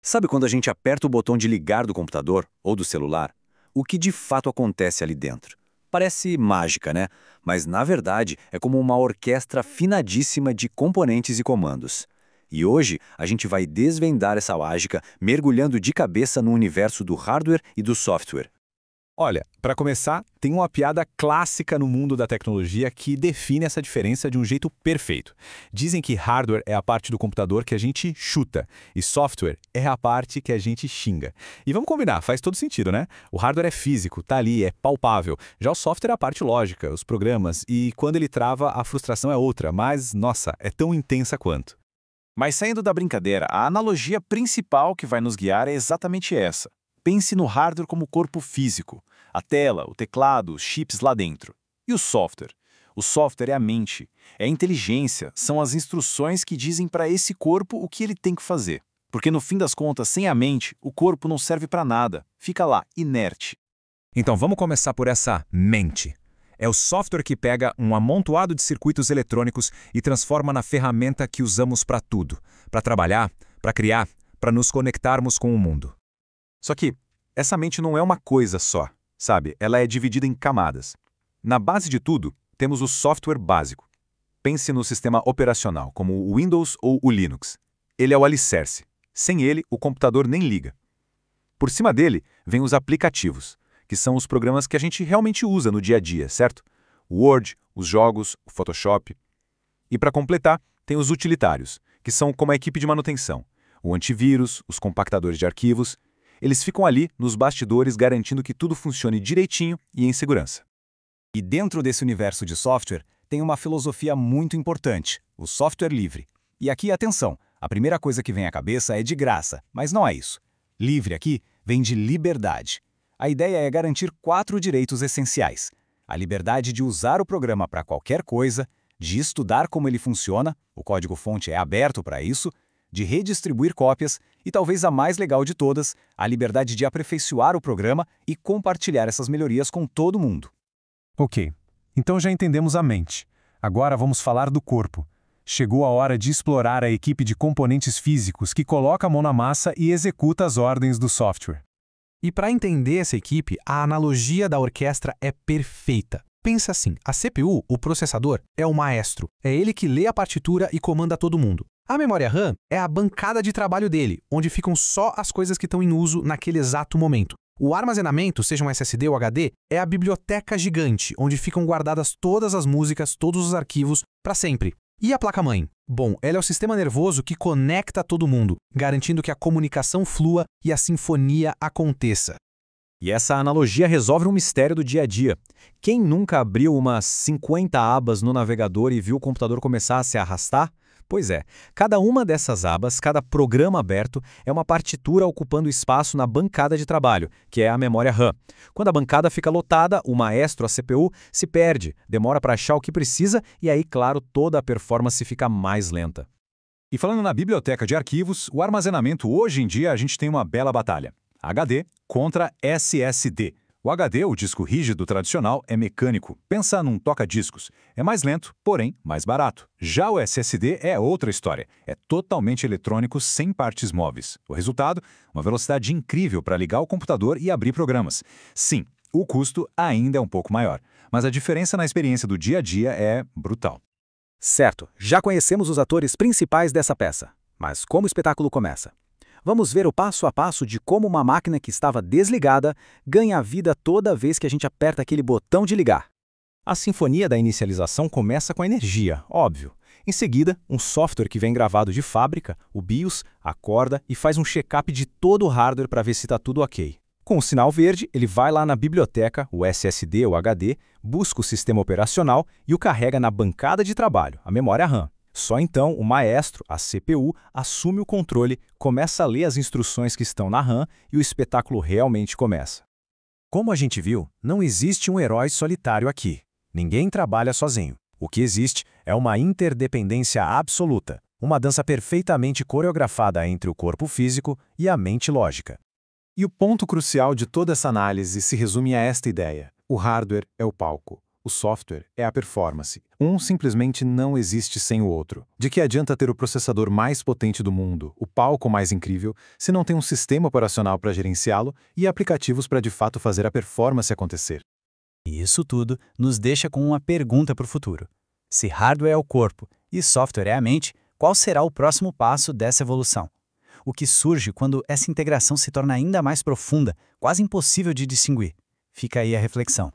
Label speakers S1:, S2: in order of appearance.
S1: Sabe quando a gente aperta o botão de ligar do computador ou do celular? O que de fato acontece ali dentro? Parece mágica, né? Mas na verdade é como uma orquestra afinadíssima de componentes e comandos. E hoje a gente vai desvendar essa mágica mergulhando de cabeça no universo do hardware e do software.
S2: Olha, para começar, tem uma piada clássica no mundo da tecnologia que define essa diferença de um jeito perfeito. Dizem que hardware é a parte do computador que a gente chuta e software é a parte que a gente xinga. E vamos combinar, faz todo sentido, né? O hardware é físico, tá ali, é palpável. Já o software é a parte lógica, os programas, e quando ele trava, a frustração é outra, mas, nossa, é tão intensa quanto.
S3: Mas saindo da brincadeira, a analogia principal que vai nos guiar é exatamente essa. Pense no hardware como corpo físico, a tela, o teclado, os chips lá dentro. E o software? O software é a mente, é a inteligência, são as instruções que dizem para esse corpo o que ele tem que fazer. Porque no fim das contas, sem a mente, o corpo não serve para nada, fica lá, inerte.
S2: Então vamos começar por essa mente. É o software que pega um amontoado de circuitos eletrônicos e transforma na ferramenta que usamos para tudo. Para trabalhar, para criar, para nos conectarmos com o mundo.
S3: Só que essa mente não é uma coisa só, sabe? Ela é dividida em camadas. Na base de tudo, temos o software básico. Pense no sistema operacional, como o Windows ou o Linux. Ele é o alicerce. Sem ele, o computador nem liga. Por cima dele, vem os aplicativos, que são os programas que a gente realmente usa no dia a dia, certo? O Word, os jogos, o Photoshop. E para completar, tem os utilitários, que são como a equipe de manutenção, o antivírus, os compactadores de arquivos. Eles ficam ali, nos bastidores, garantindo que tudo funcione direitinho e em segurança.
S4: E dentro desse universo de software, tem uma filosofia muito importante, o software livre. E aqui, atenção, a primeira coisa que vem à cabeça é de graça, mas não é isso. Livre aqui vem de liberdade. A ideia é garantir 4 direitos essenciais. A liberdade de usar o programa para qualquer coisa, de estudar como ele funciona, o código-fonte é aberto para isso, de redistribuir cópias e, talvez a mais legal de todas, a liberdade de aperfeiçoar o programa e compartilhar essas melhorias com todo mundo.
S5: Ok, então já entendemos a mente. Agora vamos falar do corpo. Chegou a hora de explorar a equipe de componentes físicos que coloca a mão na massa e executa as ordens do software.
S6: E para entender essa equipe, a analogia da orquestra é perfeita. Pensa assim, a CPU, o processador, é o maestro. É ele que lê a partitura e comanda todo mundo. A memória RAM é a bancada de trabalho dele, onde ficam só as coisas que estão em uso naquele exato momento. O armazenamento, seja um SSD ou HD, é a biblioteca gigante, onde ficam guardadas todas as músicas, todos os arquivos, para sempre. E a placa-mãe? Bom, ela é o sistema nervoso que conecta todo mundo, garantindo que a comunicação flua e a sinfonia aconteça.
S1: E essa analogia resolve um mistério do dia a dia. Quem nunca abriu umas 50 abas no navegador e viu o computador começar a se arrastar? Pois é, cada uma dessas abas, cada programa aberto, é uma partitura ocupando espaço na bancada de trabalho, que é a memória RAM. Quando a bancada fica lotada, o maestro, a CPU, se perde, demora para achar o que precisa e aí, claro, toda a performance fica mais lenta.
S3: E falando na biblioteca de arquivos, o armazenamento hoje em dia a gente tem uma bela batalha. HD contra SSD. O HD, o disco rígido tradicional, é mecânico. Pensa num toca-discos. É mais lento, porém mais barato. Já o SSD é outra história. É totalmente eletrônico, sem partes móveis. O resultado? Uma velocidade incrível para ligar o computador e abrir programas. Sim, o custo ainda é um pouco maior, mas a diferença na experiência do dia a dia é brutal.
S4: Certo, já conhecemos os atores principais dessa peça. Mas como o espetáculo começa? Vamos ver o passo a passo de como uma máquina que estava desligada ganha vida toda vez que a gente aperta aquele botão de ligar. A sinfonia da inicialização começa com a energia, óbvio. Em seguida, um software que vem gravado de fábrica, o BIOS, acorda e faz um check-up de todo o hardware para ver se está tudo ok. Com o sinal verde, ele vai lá na biblioteca, o SSD ou HD, busca o sistema operacional e o carrega na bancada de trabalho, a memória RAM. Só então o maestro, a CPU, assume o controle, começa a ler as instruções que estão na RAM e o espetáculo realmente começa. Como a gente viu, não existe um herói solitário aqui. Ninguém trabalha sozinho. O que existe é uma interdependência absoluta, uma dança perfeitamente coreografada entre o corpo físico e a mente lógica.
S7: E o ponto crucial de toda essa análise se resume a esta ideia. O hardware é o palco.
S2: o software é a performance. Um simplesmente não existe sem o outro. De que adianta ter o processador mais potente do mundo, o palco mais incrível, se não tem um sistema operacional para gerenciá-lo e aplicativos para de fato fazer a performance acontecer?
S4: E isso tudo nos deixa com uma pergunta para o futuro. Se hardware é o corpo e software é a mente, qual será o próximo passo dessa evolução? O que surge quando essa integração se torna ainda mais profunda, quase impossível de distinguir? Fica aí a reflexão.